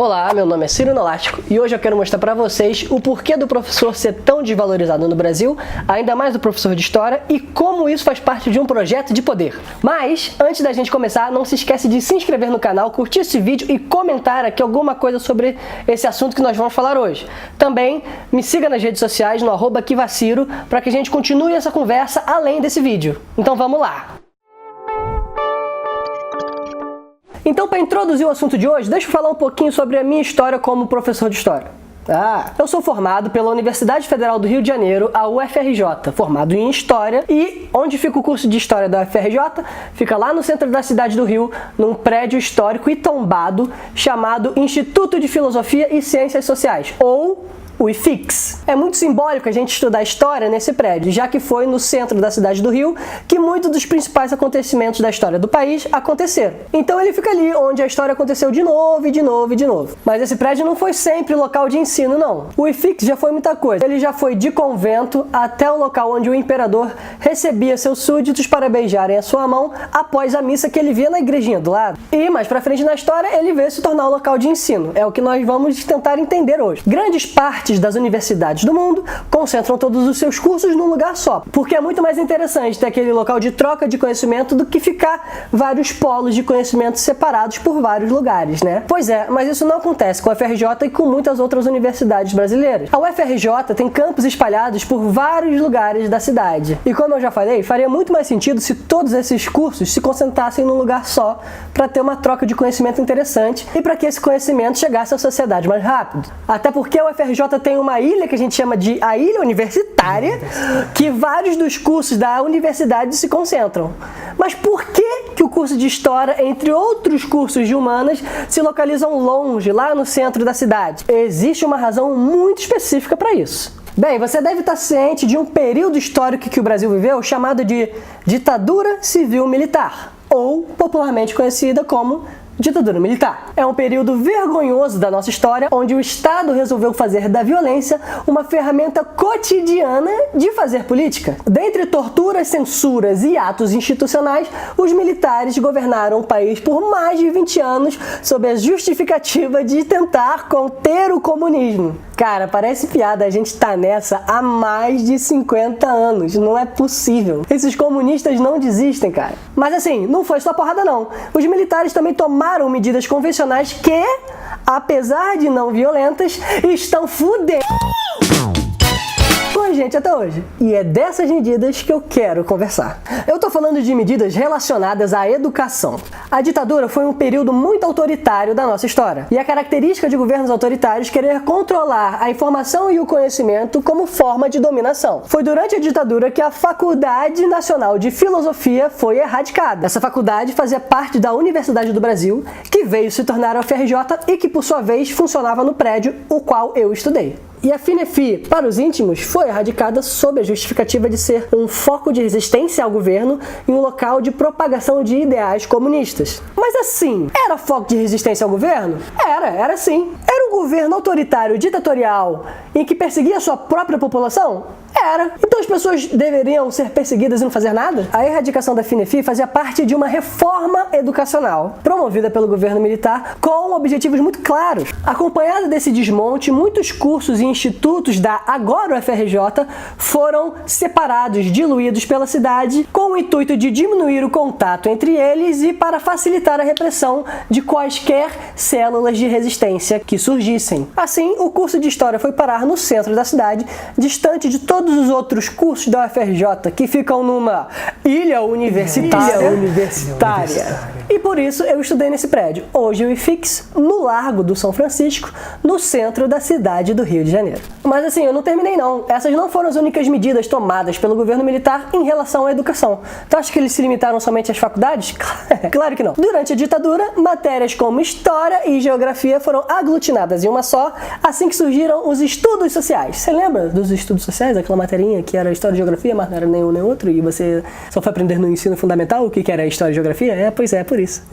Olá, meu nome é Ciro Nolástico e hoje eu quero mostrar para vocês o porquê do professor ser tão desvalorizado no Brasil, ainda mais do professor de História, e como isso faz parte de um projeto de poder. Mas, antes da gente começar, não se esquece de se inscrever no canal, curtir esse vídeo e comentar aqui alguma coisa sobre esse assunto que nós vamos falar hoje. Também me siga nas redes sociais no @KivaCiro para que a gente continue essa conversa além desse vídeo. Então vamos lá! Então, para introduzir o assunto de hoje, deixa eu falar um pouquinho sobre a minha história como professor de História. Eu sou formado pela Universidade Federal do Rio de Janeiro, a UFRJ, formado em História, e onde fica o curso de História da UFRJ? Fica lá no centro da cidade do Rio, num prédio histórico e tombado, chamado Instituto de Filosofia e Ciências Sociais, ou o IFIX. É muito simbólico a gente estudar história nesse prédio, já que foi no centro da cidade do Rio que muitos dos principais acontecimentos da história do país aconteceram. Então ele fica ali onde a história aconteceu de novo e de novo e de novo. Mas esse prédio não foi sempre local de ensino, não. O IFIX já foi muita coisa. Ele já foi de convento até o local onde o imperador recebia seus súditos para beijarem a sua mão após a missa que ele via na igrejinha do lado. E mais pra frente na história, ele veio se tornar um local de ensino. É o que nós vamos tentar entender hoje. Grandes partes das universidades do mundo concentram todos os seus cursos num lugar só, porque é muito mais interessante ter aquele local de troca de conhecimento do que ficar vários polos de conhecimento separados por vários lugares, né? Pois é, mas isso não acontece com a UFRJ e com muitas outras universidades brasileiras. A UFRJ tem campos espalhados por vários lugares da cidade. E como eu já falei, faria muito mais sentido se todos esses cursos se concentrassem num lugar só, para ter uma troca de conhecimento interessante e para que esse conhecimento chegasse à sociedade mais rápido. Até porque a UFRJ tem uma ilha que a gente chama de a Ilha Universitária, que vários dos cursos da universidade se concentram. Mas por que o curso de História, entre outros cursos de Humanas, se localizam longe, lá no centro da cidade? Existe uma razão muito específica para isso. Bem, você deve estar ciente de um período histórico que o Brasil viveu chamado de ditadura civil-militar, ou popularmente conhecida como ditadura militar. É um período vergonhoso da nossa história, onde o Estado resolveu fazer da violência uma ferramenta cotidiana de fazer política. Dentre torturas, censuras e atos institucionais, os militares governaram o país por mais de 20 anos sob a justificativa de tentar conter o comunismo. Cara, parece piada, a gente tá nessa há mais de 50 anos, não é possível. Esses comunistas não desistem, cara. Mas assim, não foi só porrada não. Os militares também tomaram medidas convencionais que, apesar de não violentas, estão fudendo com a gente até hoje. E é dessas medidas que eu quero conversar. Eu tô falando de medidas relacionadas à educação. A ditadura foi um período muito autoritário da nossa história. E a característica de governos autoritários é querer controlar a informação e o conhecimento como forma de dominação. Foi durante a ditadura que a Faculdade Nacional de Filosofia foi erradicada. Essa faculdade fazia parte da Universidade do Brasil, que veio se tornar a UFRJ e que, por sua vez, funcionava no prédio o qual eu estudei. E a FINEFI, para os íntimos, foi erradicada sob a justificativa de ser um foco de resistência ao governo e um local de propagação de ideais comunistas. Mas assim, era foco de resistência ao governo? Era sim. Era um governo autoritário, ditatorial, em que perseguia a sua própria população? Era. Então as pessoas deveriam ser perseguidas e não fazer nada? A erradicação da FINEFI fazia parte de uma reforma educacional promovida pelo governo militar com objetivos muito claros. Acompanhada desse desmonte, muitos cursos e institutos da agora UFRJ foram separados, diluídos pela cidade, com o intuito de diminuir o contato entre eles e para facilitar a repressão de quaisquer células de resistência que surgissem. Assim, o curso de História foi parar no centro da cidade, distante de todos os outros cursos da UFRJ que ficam numa ilha universitária. E por isso eu estudei nesse prédio, hoje o IFIX, no Largo do São Francisco, no centro da cidade do Rio de Janeiro. Mas assim, eu não terminei não. Essas não foram as únicas medidas tomadas pelo governo militar em relação à educação. Tu acha que eles se limitaram somente às faculdades? Claro que não. Durante a ditadura, matérias como História e Geografia foram aglutinadas em uma só, assim que surgiram os estudos sociais. Você lembra dos estudos sociais? Aquela materinha que era História e Geografia, mas não era nenhum nem outro, e você só foi aprender no ensino fundamental o que era História e Geografia? Pois é, por isso.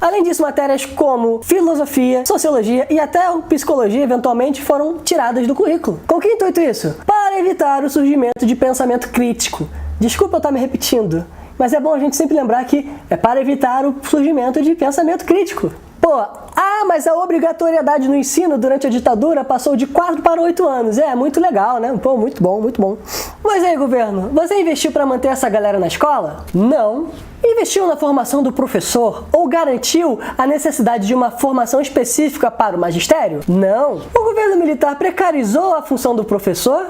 Além disso, matérias como Filosofia, Sociologia e até Psicologia, eventualmente, foram tiradas do currículo. Com que intuito isso? Para evitar o surgimento de pensamento crítico. Desculpa eu estar me repetindo, mas é bom a gente sempre lembrar que é para evitar o surgimento de pensamento crítico. Pô, mas a obrigatoriedade no ensino durante a ditadura passou de 4 para 8 anos. É, muito legal, né? Pô, muito bom, muito bom. Mas aí, governo, você investiu para manter essa galera na escola? Não. Investiu na formação do professor ou garantiu a necessidade de uma formação específica para o magistério? Não. O governo militar precarizou a função do professor?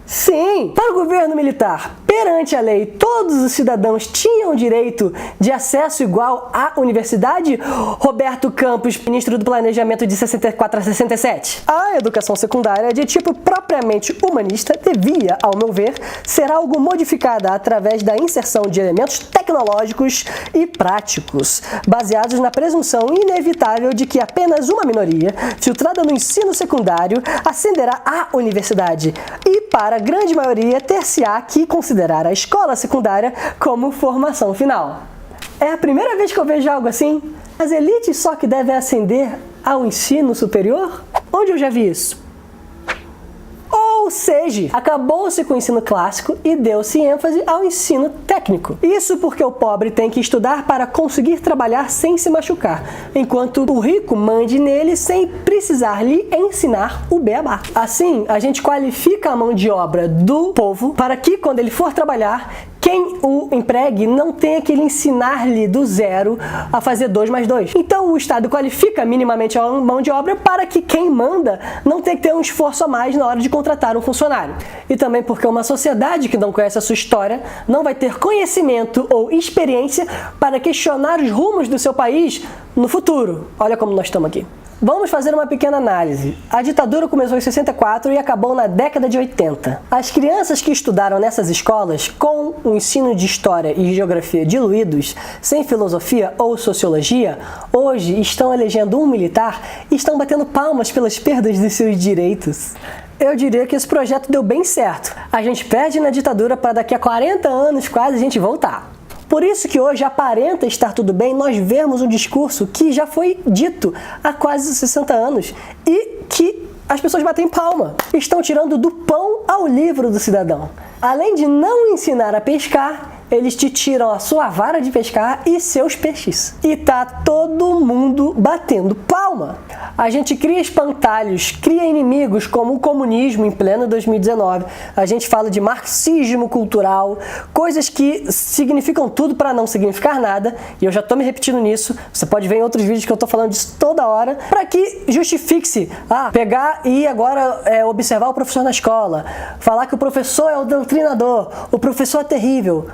Sim, para o governo militar, perante a lei, todos os cidadãos tinham direito de acesso igual à universidade? Roberto Campos, ministro do Planejamento de 64 a 67. A educação secundária, de tipo propriamente humanista, devia, ao meu ver, ser algo modificada através da inserção de elementos tecnológicos e práticos, baseados na presunção inevitável de que apenas uma minoria, filtrada no ensino secundário, ascenderá à universidade e, para a grande maioria, ter-se-á que considerar a escola secundária como formação final. É a primeira vez que eu vejo algo assim. As elites só que devem ascender ao ensino superior? Onde eu já vi isso? Ou seja, acabou-se com o ensino clássico e deu-se ênfase ao ensino técnico. Isso porque o pobre tem que estudar para conseguir trabalhar sem se machucar, enquanto o rico mande nele sem precisar lhe ensinar o beabá. Assim, a gente qualifica a mão de obra do povo para que, quando ele for trabalhar, quem o empregue não tenha que ensinar-lhe do zero a fazer 2 mais 2. Então o Estado qualifica minimamente a mão de obra para que quem manda não tenha que ter um esforço a mais na hora de contratar um funcionário. E também porque uma sociedade que não conhece a sua história não vai ter conhecimento ou experiência para questionar os rumos do seu país no futuro. Olha como nós estamos aqui. Vamos fazer uma pequena análise. A ditadura começou em 64 e acabou na década de 80. As crianças que estudaram nessas escolas, com o ensino de história e geografia diluídos, sem filosofia ou sociologia, hoje estão elegendo um militar e estão batendo palmas pelas perdas de seus direitos. Eu diria que esse projeto deu bem certo. A gente perde na ditadura para daqui a 40 anos quase a gente voltar. Por isso que hoje aparenta estar tudo bem nós vermos um discurso que já foi dito há quase 60 anos e que as pessoas batem palma. Estão tirando do pão ao livro do cidadão. Além de não ensinar a pescar, eles te tiram a sua vara de pescar e seus peixes. E tá todo mundo batendo palma. A gente cria espantalhos, cria inimigos como o comunismo em pleno 2019. A gente fala de marxismo cultural, coisas que significam tudo para não significar nada. E eu já tô me repetindo nisso. Você pode ver em outros vídeos que eu tô falando disso toda hora. Para que justifique-se, pegar e agora observar o professor na escola. Falar que o professor é o doutrinador, o professor é terrível.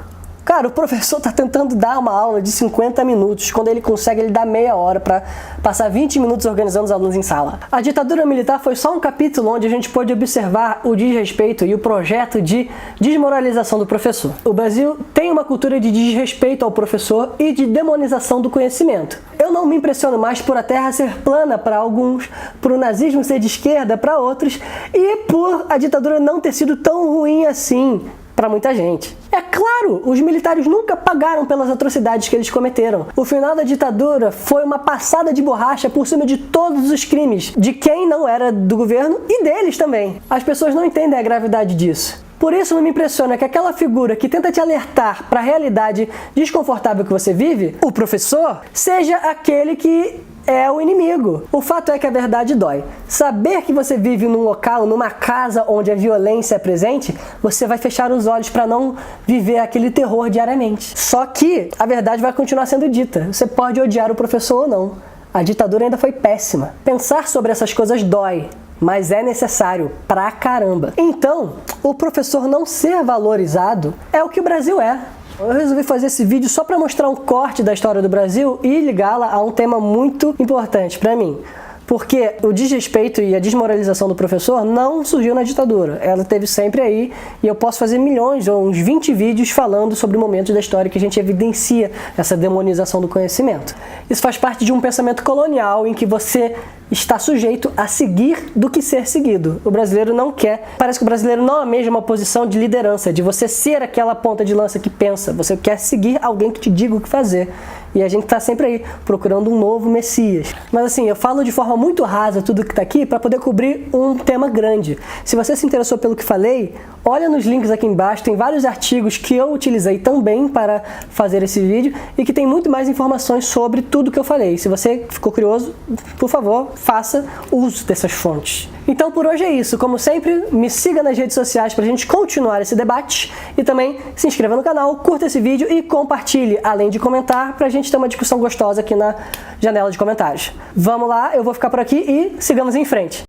Cara, o professor está tentando dar uma aula de 50 minutos, quando ele consegue, ele dá meia hora para passar 20 minutos organizando os alunos em sala. A ditadura militar foi só um capítulo onde a gente pôde observar o desrespeito e o projeto de desmoralização do professor. O Brasil tem uma cultura de desrespeito ao professor e de demonização do conhecimento. Eu não me impressiono mais por a Terra ser plana para alguns, por o nazismo ser de esquerda para outros e por a ditadura não ter sido tão ruim assim para muita gente. É claro, os militares nunca pagaram pelas atrocidades que eles cometeram. O final da ditadura foi uma passada de borracha por cima de todos os crimes, de quem não era do governo e deles também. As pessoas não entendem a gravidade disso. Por isso não me impressiona que aquela figura que tenta te alertar para a realidade desconfortável que você vive, o professor, seja aquele que é o inimigo. O fato é que a verdade dói. Saber que você vive num local, numa casa onde a violência é presente, você vai fechar os olhos para não viver aquele terror diariamente. Só que a verdade vai continuar sendo dita. Você pode odiar o professor ou não. A ditadura ainda foi péssima. Pensar sobre essas coisas dói, mas é necessário pra caramba. Então, o professor não ser valorizado é o que o Brasil é. Eu resolvi fazer esse vídeo só para mostrar um corte da história do Brasil e ligá-la a um tema muito importante para mim. Porque o desrespeito e a desmoralização do professor não surgiu na ditadura. Ela esteve sempre aí e eu posso fazer milhões ou uns 20 vídeos falando sobre momentos da história que a gente evidencia essa demonização do conhecimento. Isso faz parte de um pensamento colonial em que você está sujeito a seguir do que ser seguido. O brasileiro não quer. Parece que o brasileiro não almeja uma posição de liderança, de você ser aquela ponta de lança que pensa. Você quer seguir alguém que te diga o que fazer. E a gente está sempre aí procurando um novo Messias. Mas assim, eu falo de forma muito rasa tudo que está aqui para poder cobrir um tema grande. Se você se interessou pelo que falei, olha nos links aqui embaixo, tem vários artigos que eu utilizei também para fazer esse vídeo e que tem muito mais informações sobre tudo que eu falei. Se você ficou curioso, por favor, faça uso dessas fontes. Então por hoje é isso. Como sempre, me siga nas redes sociais para a gente continuar esse debate e também se inscreva no canal, curta esse vídeo e compartilhe, além de comentar, para a gente ter uma discussão gostosa aqui na janela de comentários. Vamos lá, eu vou ficar por aqui e sigamos em frente.